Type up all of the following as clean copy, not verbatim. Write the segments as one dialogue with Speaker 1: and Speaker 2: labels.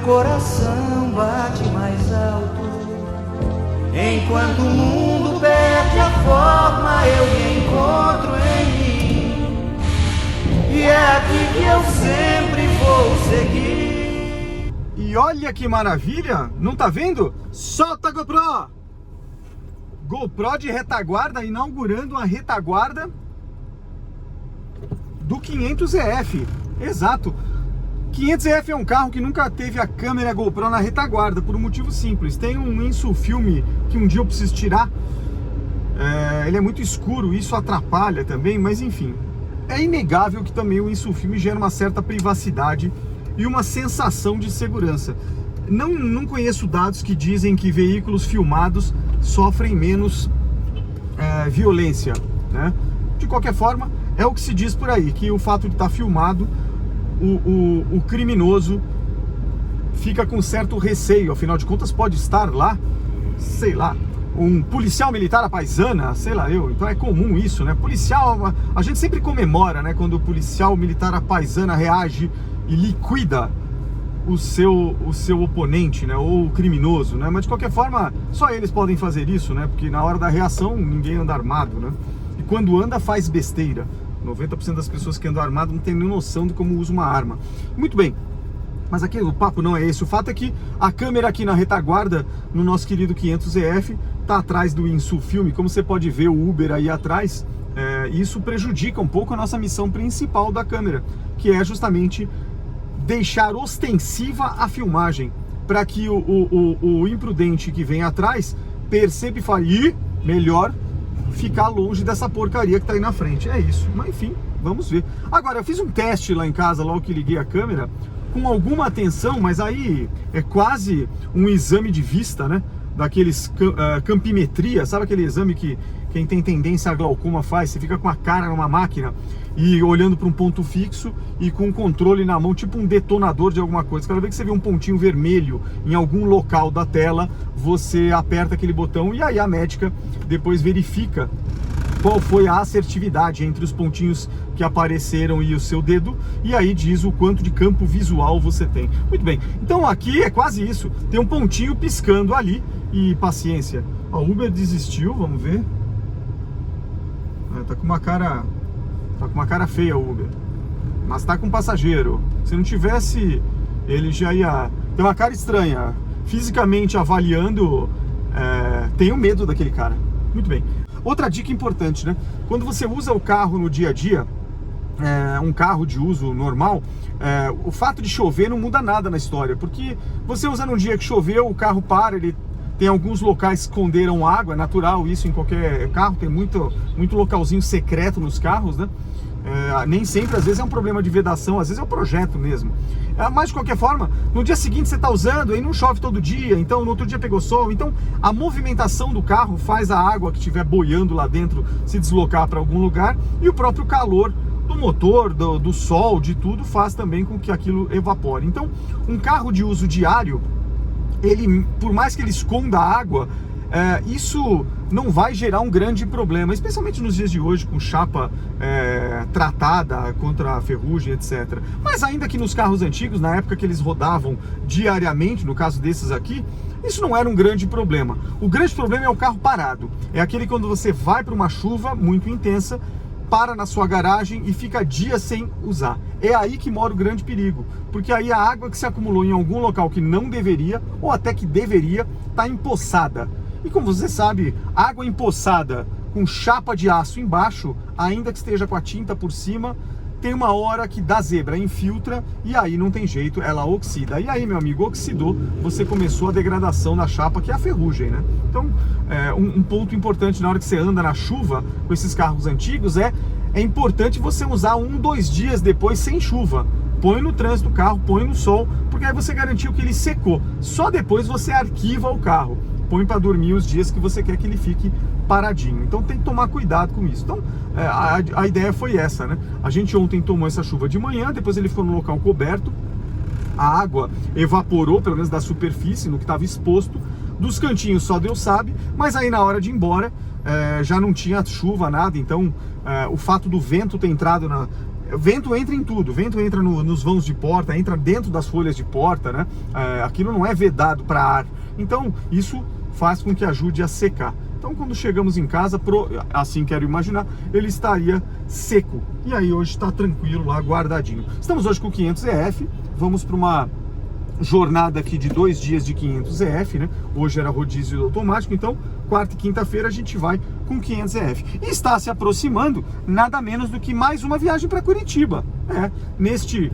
Speaker 1: coração bate mais alto. Enquanto o mundo perde a forma, eu me encontro em mim. E é aqui que eu sempre vou seguir.
Speaker 2: E olha que maravilha, não tá vendo? Solta a GoPro! GoPro de retaguarda, inaugurando a retaguarda do 500EF. Exato. 500EF é um carro que nunca teve a câmera GoPro na retaguarda, por um motivo simples. Tem um Insufilme que um dia eu preciso tirar. Ele é muito escuro, isso atrapalha também, mas enfim. É inegável que também o Insufilme gera uma certa privacidade e uma sensação de segurança. Não conheço dados que dizem que veículos filmados sofrem menos violência, né? De qualquer forma, é o que se diz por aí, que o fato de estar filmado, o criminoso fica com certo receio. Afinal de contas, pode estar lá, sei lá, um policial militar à paisana, sei lá eu. Então é comum isso, né? Policial, a gente sempre comemora, né, quando o policial militar à paisana reage e liquida o seu oponente, né, ou o criminoso, né? Mas de qualquer forma, só eles podem fazer isso, né? Porque na hora da reação ninguém anda armado, né? E quando anda faz besteira. 90% das pessoas que andam armado não tem nem noção de como usa uma arma. Muito bem, mas aqui o papo não é esse. O fato é que a câmera aqui na retaguarda, no nosso querido 500EF, tá atrás do Insufilme. Como você pode ver o Uber aí atrás, isso prejudica um pouco a nossa missão principal da câmera, que é justamente deixar ostensiva a filmagem, para que o imprudente que vem atrás perceba e fale, melhor ficar longe dessa porcaria que tá aí na frente. É isso, mas enfim, vamos ver. Agora, eu fiz um teste lá em casa, logo que liguei a câmera, com alguma atenção, mas aí é quase um exame de vista, né? Daqueles campimetria, sabe aquele exame que quem tem tendência a glaucoma faz? Você fica com a cara numa máquina e olhando para um ponto fixo e com um controle na mão, tipo um detonador de alguma coisa. Cada vez que você vê um pontinho vermelho em algum local da tela, você aperta aquele botão e aí a médica depois verifica qual foi a assertividade entre os pontinhos que apareceram e o seu dedo, e aí diz o quanto de campo visual você tem. Muito bem, então aqui é quase isso, tem um pontinho piscando ali, e paciência. A Uber desistiu, vamos ver. Tá com uma cara feia o Uber, mas tá com passageiro. Se não tivesse, ele já ia ter uma cara estranha. Fisicamente avaliando, tenho medo daquele cara. Muito bem. Outra dica importante, né? Quando você usa o carro no dia a dia, um carro de uso normal, o fato de chover não muda nada na história, porque você usa num dia que choveu, o carro para, ele tem alguns locais que esconderam água, é natural isso em qualquer carro, tem muito localzinho secreto nos carros, né? Nem sempre, às vezes é um problema de vedação, às vezes é um projeto mesmo. Mas de qualquer forma, no dia seguinte você está usando, aí não chove todo dia, então no outro dia pegou sol, então a movimentação do carro faz a água que estiver boiando lá dentro se deslocar para algum lugar, e o próprio calor do motor, do sol, de tudo, faz também com que aquilo evapore. Então, um carro de uso diário, ele, por mais que ele esconda a água, isso não vai gerar um grande problema, especialmente nos dias de hoje, com chapa tratada contra a ferrugem, etc. Mas ainda que nos carros antigos, na época que eles rodavam diariamente, no caso desses aqui, isso não era um grande problema. O grande problema é o carro parado. É aquele quando você vai para uma chuva muito intensa, para na sua garagem e fica dias sem usar. É aí que mora o grande perigo, porque aí a água que se acumulou em algum local que não deveria, ou até que deveria, está empoçada. E como você sabe, água empoçada com chapa de aço embaixo, ainda que esteja com a tinta por cima, tem uma hora que dá zebra, infiltra, e aí não tem jeito, ela oxida. E aí, meu amigo, oxidou, você começou a degradação da chapa, que é a ferrugem, né? Então, um ponto importante na hora que você anda na chuva com esses carros antigos é importante você usar 1-2 dias depois sem chuva. Põe no trânsito o carro, põe no sol, porque aí você garantiu que ele secou. Só depois você arquiva o carro, põe para dormir os dias que você quer que ele fique paradinho. Então tem que tomar cuidado com isso. Então a ideia foi essa, né? A gente ontem tomou essa chuva de manhã, depois ele ficou no local coberto, a água evaporou, pelo menos da superfície, no que estava exposto, dos cantinhos só Deus sabe, mas aí na hora de ir embora já não tinha chuva, nada, então o fato do vento ter entrado vento entra em tudo, vento entra nos vãos de porta, entra dentro das folhas de porta, né? Aquilo não é vedado para ar, então isso faz com que ajude a secar. Então quando chegamos em casa, assim quero imaginar, ele estaria seco, e aí hoje está tranquilo lá, guardadinho. Estamos hoje com 500 EF, vamos para uma jornada aqui de 2 dias de 500 EF, né? Hoje era rodízio automático, então quarta e quinta-feira a gente vai com 500 EF. E está se aproximando nada menos do que mais uma viagem para Curitiba. Neste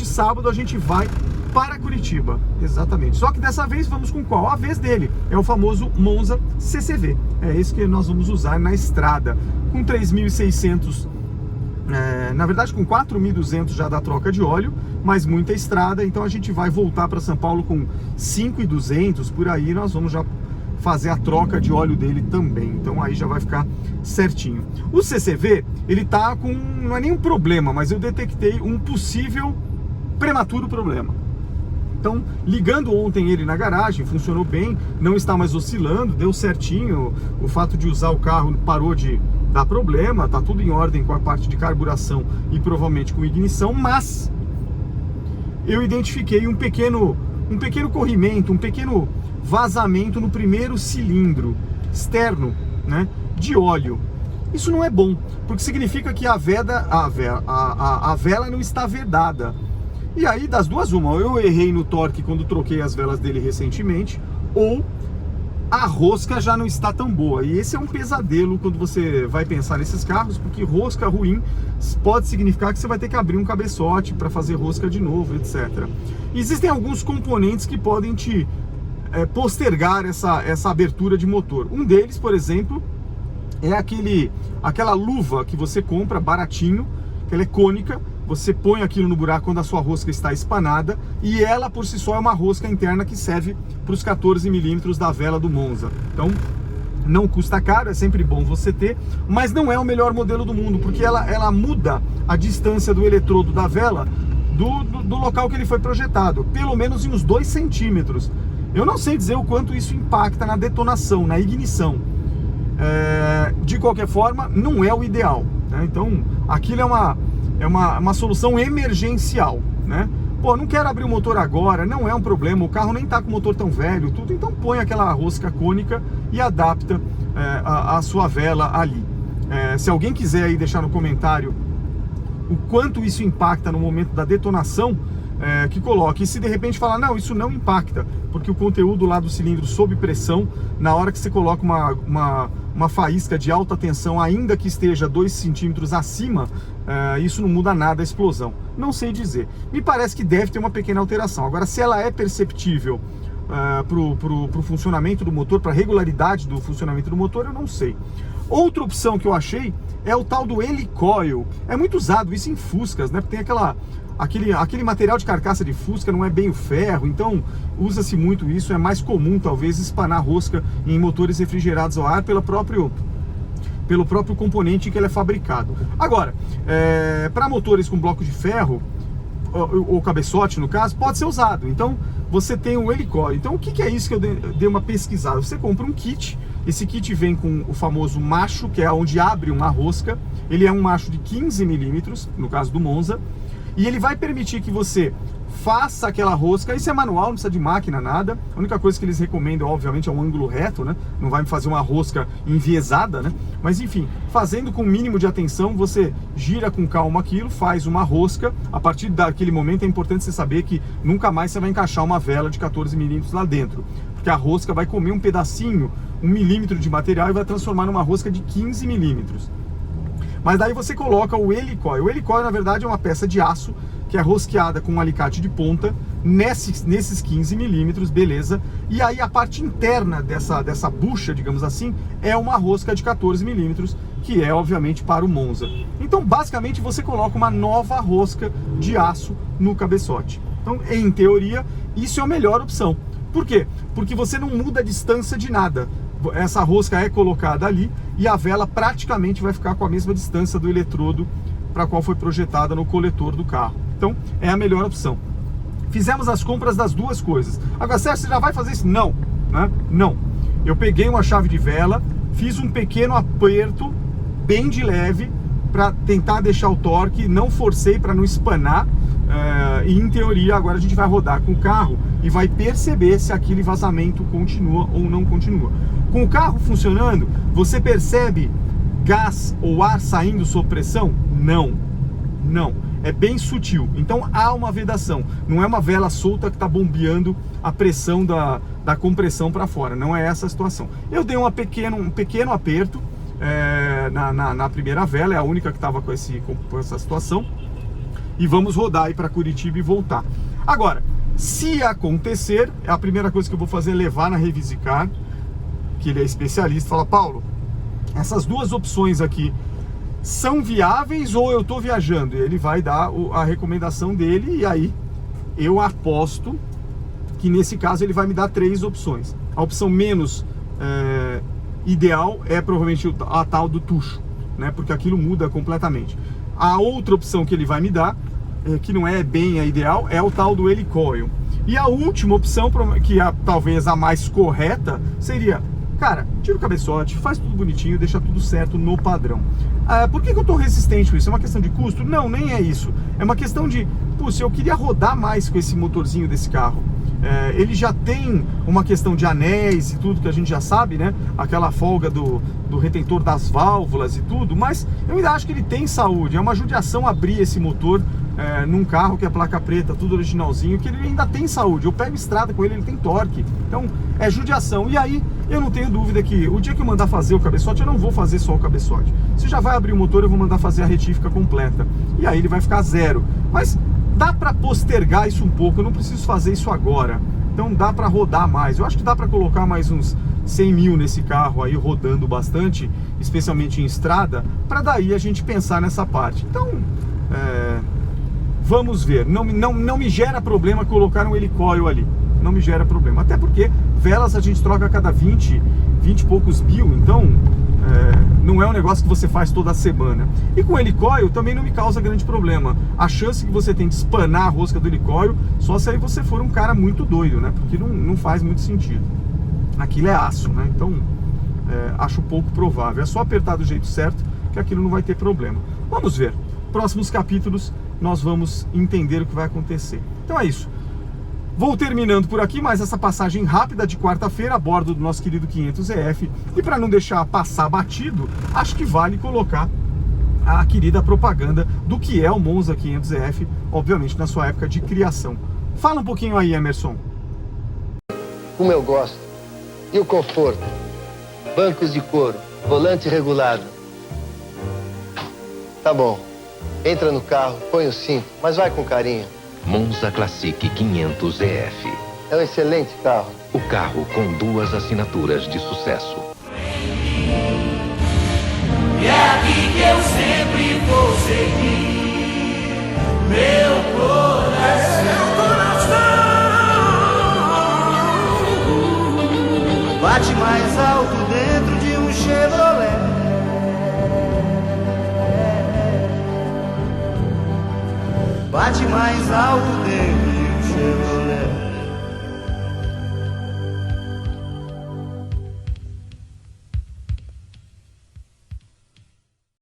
Speaker 2: sábado a gente vai para Curitiba, exatamente. Só que dessa vez vamos com qual? A vez dele, é o famoso Monza CCV. É esse que nós vamos usar na estrada, com 3.600, na verdade com 4.200 já da troca de óleo, mas muita estrada, então a gente vai voltar para São Paulo com 5.200, por aí nós vamos já fazer a troca de óleo dele também, então aí já vai ficar certinho. O CCV, ele tá com, não é nenhum problema, mas eu detectei um possível prematuro problema. Então, ligando ontem ele na garagem, funcionou bem, não está mais oscilando, deu certinho. O fato de usar o carro parou de dar problema, tá tudo em ordem com a parte de carburação e provavelmente com ignição, mas eu identifiquei um pequeno corrimento, um pequeno vazamento no primeiro cilindro externo, né, de óleo. Isso não é bom, porque significa que a vela não está vedada. E aí, das duas, uma, ou eu errei no torque quando troquei as velas dele recentemente, ou a rosca já não está tão boa. E esse é um pesadelo quando você vai pensar nesses carros, porque rosca ruim pode significar que você vai ter que abrir um cabeçote para fazer rosca de novo, etc. Existem alguns componentes que podem te postergar essa abertura de motor. Um deles, por exemplo, é aquela luva que você compra baratinho, que ela é cônica. Você põe aquilo no buraco quando a sua rosca está espanada, e ela por si só é uma rosca interna que serve para os 14 milímetros da vela do Monza. Então não custa caro, é sempre bom você ter, mas não é o melhor modelo do mundo, porque ela muda a distância do eletrodo da vela do local que ele foi projetado, pelo menos em uns 2 centímetros. Eu não sei dizer o quanto isso impacta na detonação, na ignição. De qualquer forma, não é o ideal, né? Então aquilo é uma solução emergencial, né? Pô, não quero abrir o motor agora, não é um problema, o carro nem está com o motor tão velho, tudo, então põe aquela rosca cônica e adapta a sua vela ali. Se alguém quiser aí deixar no comentário o quanto isso impacta no momento da detonação, que coloque. E se de repente falar, não, isso não impacta, porque o conteúdo lá do cilindro sob pressão, na hora que você coloca uma faísca de alta tensão, ainda que esteja 2 centímetros acima, isso não muda nada a explosão. Não sei dizer. Me parece que deve ter uma pequena alteração. Agora, se ela é perceptível para o funcionamento do motor, para a regularidade do funcionamento do motor, eu não sei. Outra opção que eu achei é o tal do helicoil. É muito usado isso em Fuscas, né? Porque tem aquele material de carcaça de Fusca, não é bem o ferro, então usa-se muito isso. É mais comum talvez espanar rosca em motores refrigerados ao ar pelo próprio componente em que ele é fabricado. Agora, para motores com bloco de ferro, ou cabeçote no caso, pode ser usado. Então você tem o helicoil. Então o que é isso que eu dei uma pesquisada? Você compra um kit, esse kit vem com o famoso macho, que é onde abre uma rosca. Ele é um macho de 15 milímetros, no caso do Monza, e ele vai permitir que você faça aquela rosca. Isso é manual, não precisa de máquina, nada. A única coisa que eles recomendam, obviamente, é um ângulo reto, né? Não vai fazer uma rosca enviesada, né? Mas enfim, fazendo com o mínimo de atenção, você gira com calma aquilo, faz uma rosca. A partir daquele momento é importante você saber que nunca mais você vai encaixar uma vela de 14 milímetros lá dentro, porque a rosca vai comer um pedacinho, 1 milímetro de material, e vai transformar numa rosca de 15 milímetros. Mas daí você coloca o helicoil. O helicoil, na verdade, é uma peça de aço que é rosqueada com um alicate de ponta nesses 15 milímetros, beleza? E aí a parte interna dessa bucha, digamos assim, é uma rosca de 14 milímetros, que é, obviamente, para o Monza. Então, basicamente, você coloca uma nova rosca de aço no cabeçote. Então, em teoria, isso é a melhor opção. Por quê? Porque você não muda a distância de nada. Essa rosca é colocada ali e a vela praticamente vai ficar com a mesma distância do eletrodo para a qual foi projetada no coletor do carro. Então é a melhor opção. Fizemos as compras das duas coisas. Agora, Sérgio, você já vai fazer isso? Não, né? Não. Eu peguei uma chave de vela, fiz um pequeno aperto, bem de leve, para tentar deixar o torque, não forcei para não espanar, e em teoria agora a gente vai rodar com o carro e vai perceber se aquele vazamento continua ou não continua. Com o carro funcionando, você percebe gás ou ar saindo sob pressão? Não, é bem sutil. Então há uma vedação, não é uma vela solta que está bombeando a pressão da compressão para fora, não é essa a situação. Eu dei um pequeno aperto na primeira vela, é a única que estava com essa situação, e vamos rodar aí para Curitiba e voltar. Agora, se acontecer, a primeira coisa que eu vou fazer é levar na Revisicar, que ele é especialista, fala: Paulo, essas duas opções aqui são viáveis ou eu estou viajando? E ele vai dar a recomendação dele, e aí eu aposto que nesse caso ele vai me dar 3 opções. A opção menos ideal é provavelmente a tal do tucho, né? Porque aquilo muda completamente. A outra opção que ele vai me dar, que não é bem a ideal, é o tal do helicoil. E a última opção, que é talvez a mais correta, seria: cara, tira o cabeçote, faz tudo bonitinho, deixa tudo certo no padrão. Por que eu estou resistente com isso? É uma questão de custo? Não, nem é isso. É uma questão de, se eu queria rodar mais com esse motorzinho desse carro, ele já tem uma questão de anéis e tudo que a gente já sabe, né? Aquela folga do retentor das válvulas e tudo, mas eu ainda acho que ele tem saúde. É uma judiação abrir esse motor num carro que é placa preta, tudo originalzinho, que ele ainda tem saúde. Eu pego estrada com ele tem torque. Então é judiação. E aí eu não tenho dúvida que o dia que eu mandar fazer o cabeçote, eu não vou fazer só o cabeçote. Se já vai abrir o motor, eu vou mandar fazer a retífica completa. E aí ele vai ficar 0. Mas dá para postergar isso um pouco, eu não preciso fazer isso agora. Então dá para rodar mais. Eu acho que dá para colocar mais uns 100 mil nesse carro aí, rodando bastante, especialmente em estrada, para daí a gente pensar nessa parte. Então, vamos ver. Não me gera problema colocar um helicoil ali. Não me gera problema. Até porque velas a gente troca a cada 20 e poucos mil. Então, não é um negócio que você faz toda semana. E com o helicoil também não me causa grande problema. A chance que você tem de espanar a rosca do helicoil, só se aí você for um cara muito doido, né? Porque não faz muito sentido. Aquilo é aço, né? Então, acho pouco provável. É só apertar do jeito certo que aquilo não vai ter problema. Vamos ver. Próximos capítulos nós vamos entender o que vai acontecer. Então é isso. Vou terminando por aqui mais essa passagem rápida de quarta-feira a bordo do nosso querido 500EF. E para não deixar passar batido, acho que vale colocar a querida propaganda do que é o Monza 500EF, obviamente na sua época de criação. Fala um pouquinho aí, Emerson.
Speaker 3: Como eu gosto. E o conforto? Bancos de couro, volante regulado. Tá bom. Entra no carro, põe o cinto, mas vai com carinho.
Speaker 4: Monza Classic 500EF.
Speaker 3: É um excelente carro.
Speaker 4: O carro com 2 assinaturas de sucesso.
Speaker 1: E é aqui que eu sempre vou seguir. Meu coração bate mais alto dentro de um Chevrolet. Bate mais alto dentro de um Chevrolet.